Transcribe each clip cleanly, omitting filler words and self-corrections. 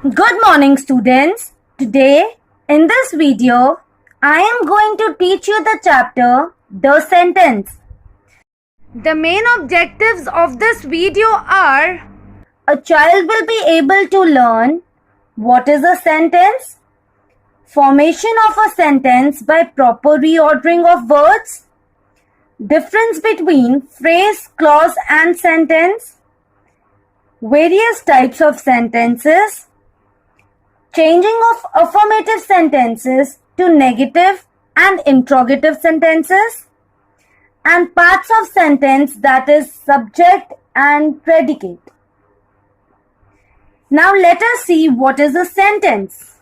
Good morning, students. Today, in this video, I am going to teach you the chapter, The Sentence. The main objectives of this video are: a child will be able to learn what is a sentence, formation of a sentence by proper reordering of words, difference between phrase, clause and sentence, various types of sentences, changing of affirmative sentences to negative and interrogative sentences, and parts of sentence, that is subject and predicate. Now let us see what is a sentence.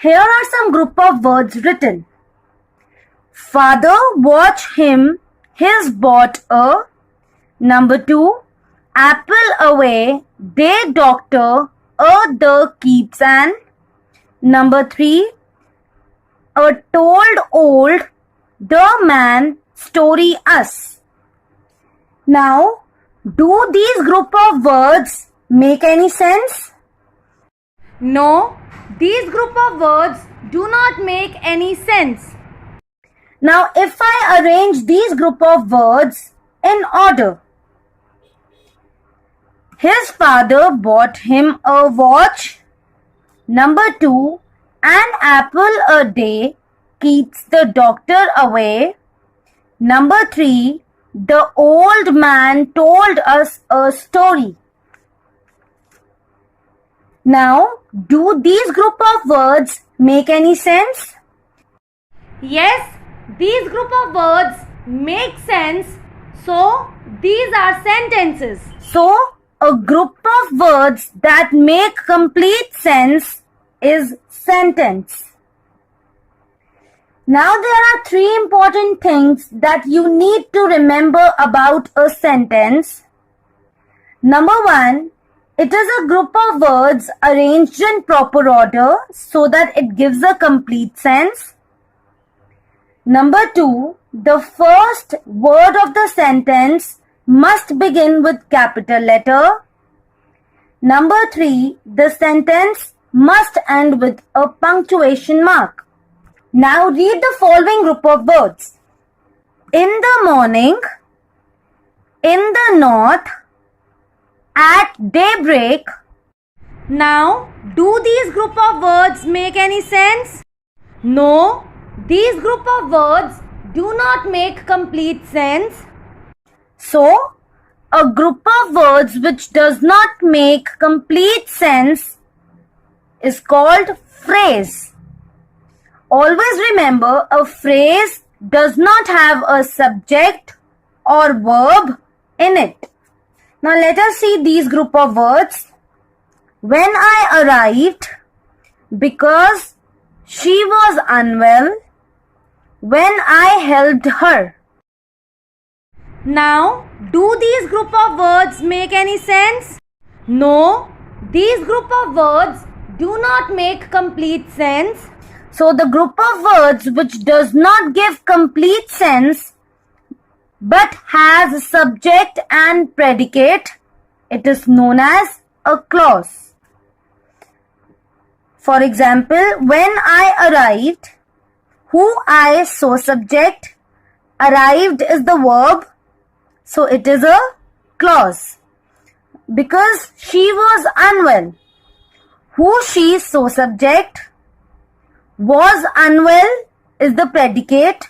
Here are some group of words written. Father watch him, his bought a. Number 2, apple away, they doctor, the keeps an. Number 3, a told old, the man story us. Now, do these group of words make any sense? No, these group of words do not make any sense. Now, if I arrange these group of words in order. His father bought him a watch. Number 2, an apple a day keeps the doctor away. Number 3, the old man told us a story. Now, do these group of words make any sense? Yes, these group of words make sense. So, these are sentences. So, a group of words that make complete sense is sentence. Now there are 3 important things that you need to remember about a sentence. Number 1, it is a group of words arranged in proper order so that it gives a complete sense. Number 2, the first word of the sentence must begin with capital letter. Number 3, the sentence must end with a punctuation mark. Now read the following group of words. In the morning, in the north, at daybreak. Now, do these group of words make any sense? No, these group of words do not make complete sense. So, a group of words which does not make complete sense is called phrase. Always remember, a phrase does not have a subject or verb in it. Now let us see these group of words. When I arrived, because she was unwell. When I helped her. Now, do these group of words make any sense? No, these group of words do not make complete sense. So, the group of words which does not give complete sense but has subject and predicate, it is known as a clause. For example, when I arrived, who I so subject, arrived is the verb, so it is a clause. Because she was unwell, who she so subject, was unwell is the predicate,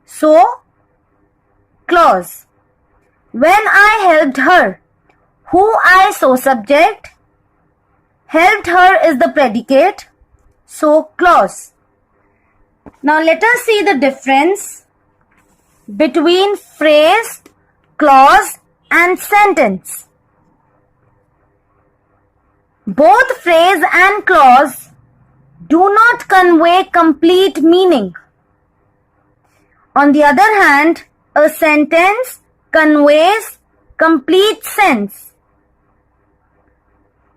so clause. When I helped her, who I so subject, helped her is the predicate, so clause. Now let us see the difference between phrase, clause and sentence. Both phrase and clause do not convey complete meaning. On the other hand, a sentence conveys complete sense.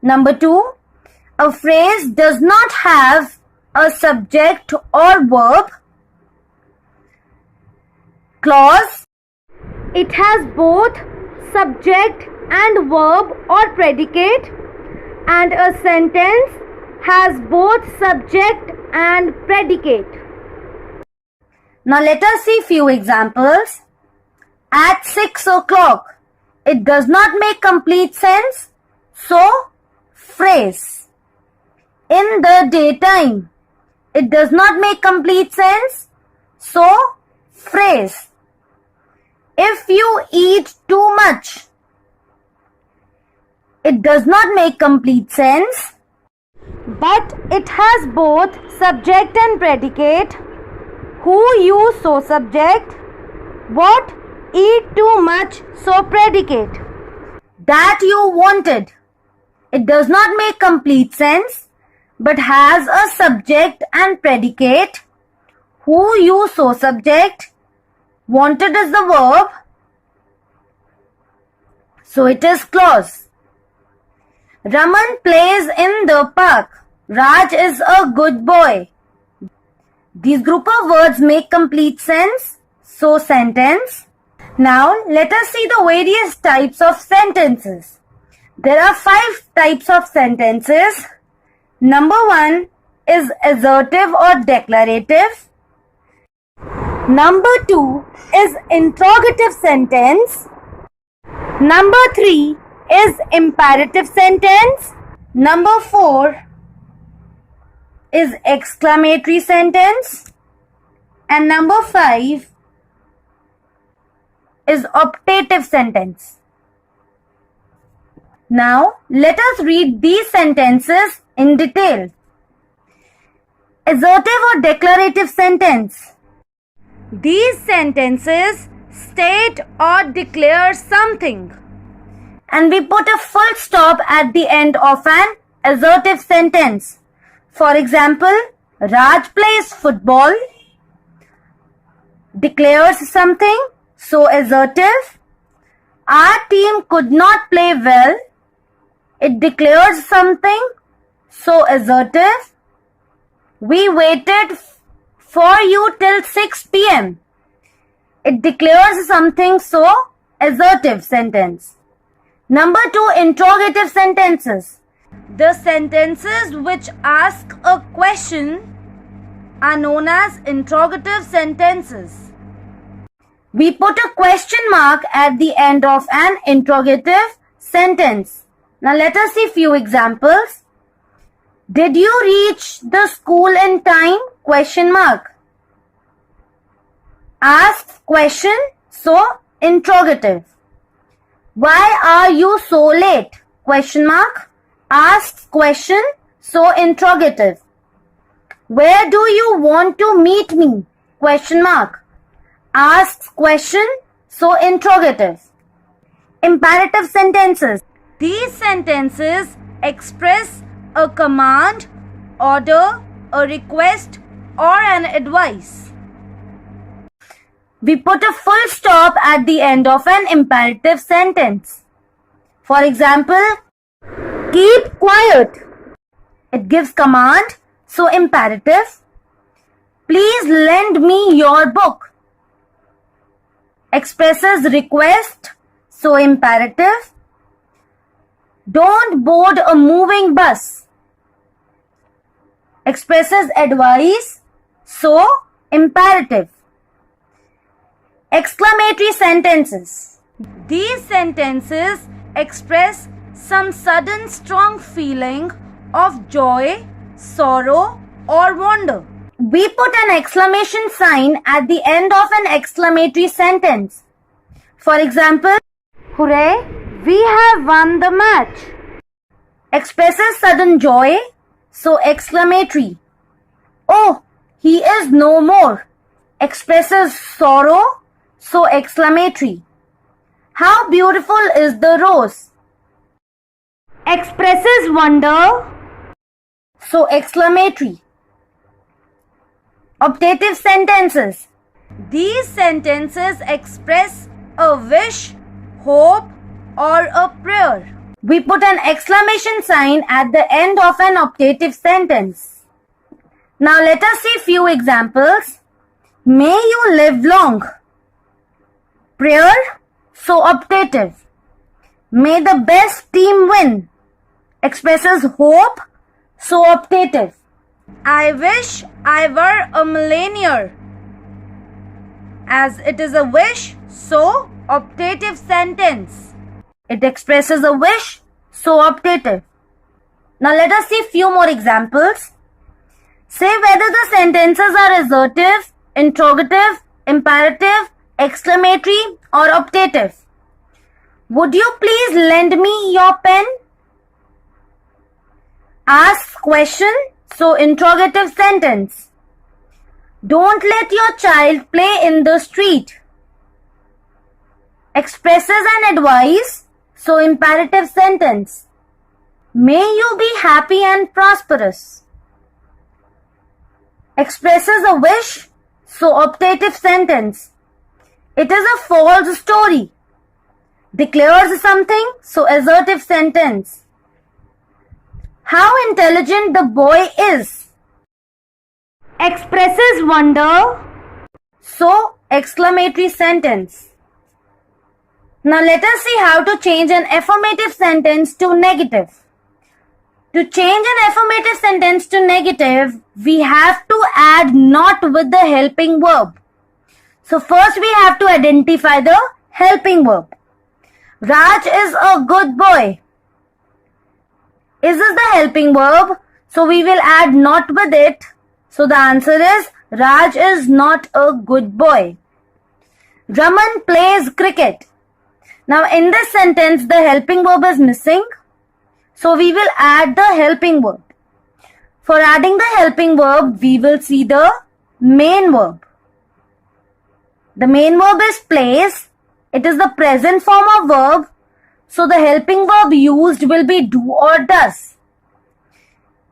Number 2, a phrase does not have a subject or verb. Clause, it has both subject and verb or predicate. and a sentence has both subject and predicate. Now let us see few examples. At 6 o'clock. It does not make complete sense. So, phrase. In the daytime. It does not make complete sense. So, phrase. If you eat too much. It does not make complete sense. But it has both subject and predicate. Who, you, so subject. What? Eat too much, so predicate. That you wanted. It does not make complete sense, but has a subject and predicate. Who, you, so subject. Wanted is the verb, so it is clause. Raman plays in the park. Raj is a good boy. These group of words make complete sense, so sentence. Now let us see the various types of sentences. There are 5 types of sentences. Number 1 is assertive or declarative. Number 2 is interrogative sentence. Number 3 is imperative sentence. Number 4 is exclamatory sentence. And number 5 is optative sentence. Now let us read these sentences in detail. Assertive or declarative sentence. These sentences state or declare something, and we put a full stop at the end of an assertive sentence. For example, Raj plays football, declares something, so assertive. Our team could not play well, it declares something, so assertive. We waited for you till 6 p.m. It declares something, so assertive sentence. Number 2, interrogative sentences. The sentences which ask a question are known as interrogative sentences. We put a question mark at the end of an interrogative sentence. Now let us see few examples. Did you reach the school in time? Question mark. Ask question, so interrogative. Why are you so late? Question mark. Asks question, so interrogative. Where do you want to meet me? Question mark. Asks question, so interrogative. Imperative sentences. These sentences express a command, order, a request, or an advice. We put a full stop at the end of an imperative sentence. For example, keep quiet. It gives command, so imperative. Please lend me your book. Expresses request, so imperative. Don't board a moving bus. Expresses advice, so imperative. Exclamatory sentences. These sentences express some sudden strong feeling of joy, sorrow, or wonder. We put an exclamation sign at the end of an exclamatory sentence. For example, hooray, we have won the match. Expresses sudden joy, so exclamatory. Oh, he is no more. Expresses sorrow, so exclamatory. How beautiful is the rose. Expresses wonder, so exclamatory. Optative sentences. These sentences express a wish, hope, or a prayer. We put an exclamation sign at the end of an optative sentence. Now let us see few examples. May you live long. Prayer, so optative. May the best team win. expresses hope, so optative. I wish I were a millionaire. As it is a wish, so optative sentence. It expresses a wish, so optative. Now let us see few more examples. Say whether the sentences are assertive, interrogative, imperative, exclamatory or optative. Would you please lend me your pen? Ask question, so interrogative sentence. Don't let your child play in the street. Expresses an advice, so imperative sentence. May you be happy and prosperous. Expresses a wish, so optative sentence. It is a false story. Declares something, so assertive sentence. How intelligent the boy is. Expresses wonder, so exclamatory sentence. Now let us see how to change an affirmative sentence to negative. To change an affirmative sentence to negative, we have to add not with the helping verb. So first we have to identify the helping verb. Raj is a good boy. Is this the helping verb? So we will add not with it. So the answer is Raj is not a good boy. Raman plays cricket. Now in this sentence the helping verb is missing. So we will add the helping verb. For adding the helping verb, we will see the main verb. The main verb is plays. It is the present form of verb. So the helping verb used will be do or does.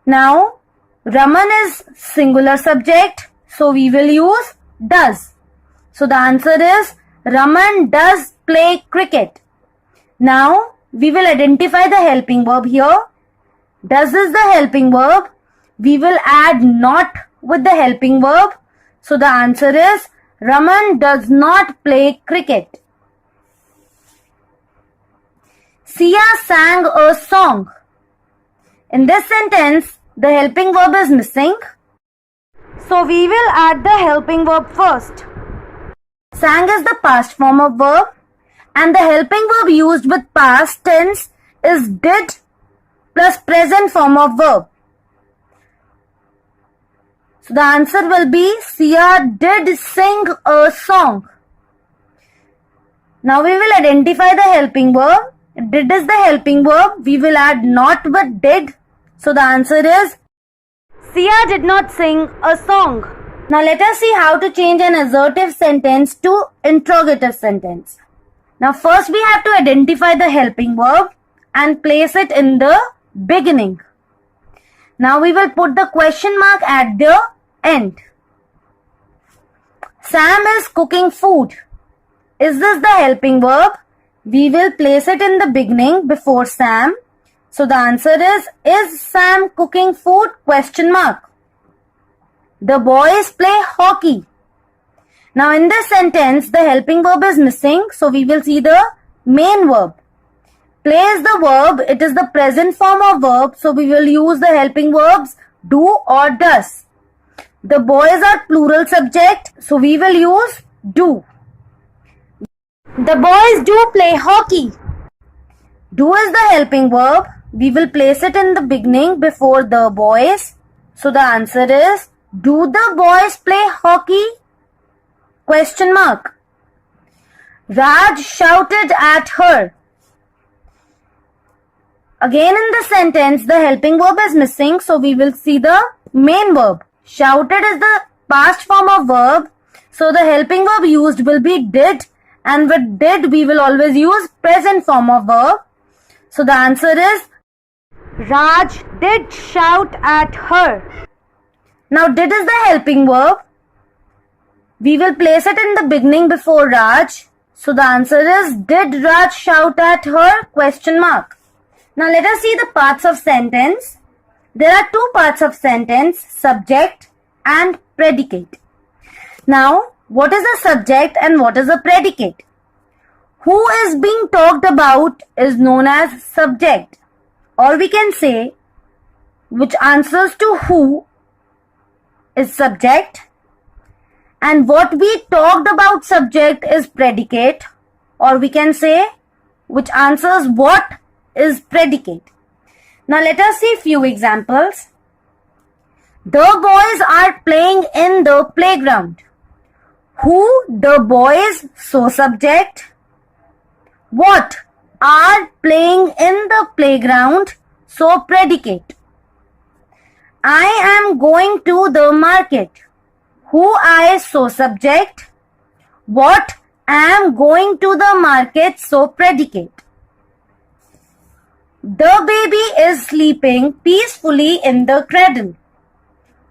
Now, Raman is singular subject. So we will use does. So the answer is Raman does play cricket. Now, we will identify the helping verb here. Does is the helping verb. We will add not with the helping verb. So the answer is Raman does not play cricket. Sia sang a song. In this sentence, the helping verb is missing. So we will add the helping verb first. Sang is the past form of verb. And the helping verb used with past tense is did plus present form of verb. So the answer will be Sia did sing a song. Now we will identify the helping verb. Did is the helping verb. We will add not with did. So the answer is Sia did not sing a song. Now let us see how to change an assertive sentence to interrogative sentence. Now first we have to identify the helping verb and place it in the beginning. Now we will put the question mark at the end. Sam is cooking food. Is this the helping verb? We will place it in the beginning before Sam. So the answer is Sam cooking food? Question mark. The boys play hockey. Now in this sentence, the helping verb is missing. So we will see the main verb. Play is the verb. It is the present form of verb. So we will use the helping verbs do or does. The boys are plural subject. So we will use do. The boys do play hockey. Do is the helping verb. We will place it in the beginning before the boys. So the answer is do the boys play hockey? Question mark. Raj shouted at her. Again in the sentence, the helping verb is missing. So we will see the main verb. Shouted is the past form of verb. So the helping verb used will be did. And with did, we will always use present form of verb. So the answer is Raj did shout at her. Now did is the helping verb. We will place it in the beginning before Raj. So the answer is did Raj shout at her? Question mark. Now let us see the parts of sentence. There are two parts of sentence, subject and predicate. Now what is a subject and what is a predicate? Who is being talked about is known as subject. or we can say which answers to who is subject, and what we talked about subject is predicate, or we can say which answers what is predicate. Now let us see few examples. The boys are playing in the playground. Who, the boys, so subject. What, are playing in the playground, so predicate. I am going to the market. Who, I, so subject. What, am going to the market, so predicate. The baby is sleeping peacefully in the cradle.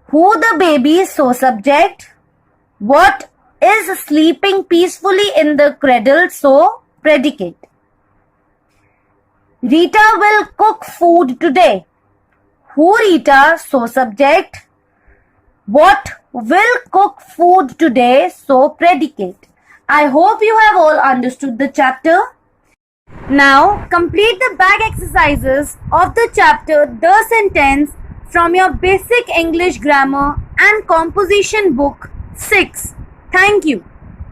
Who, the baby, so subject. What, is sleeping peacefully in the cradle, so predicate. Rita will cook food today. Who, Rita, so subject. What, will cook food today, so predicate. I hope you have all understood the chapter. Now complete the back exercises of the chapter The Sentence from your basic English grammar and composition book 6. Thank you.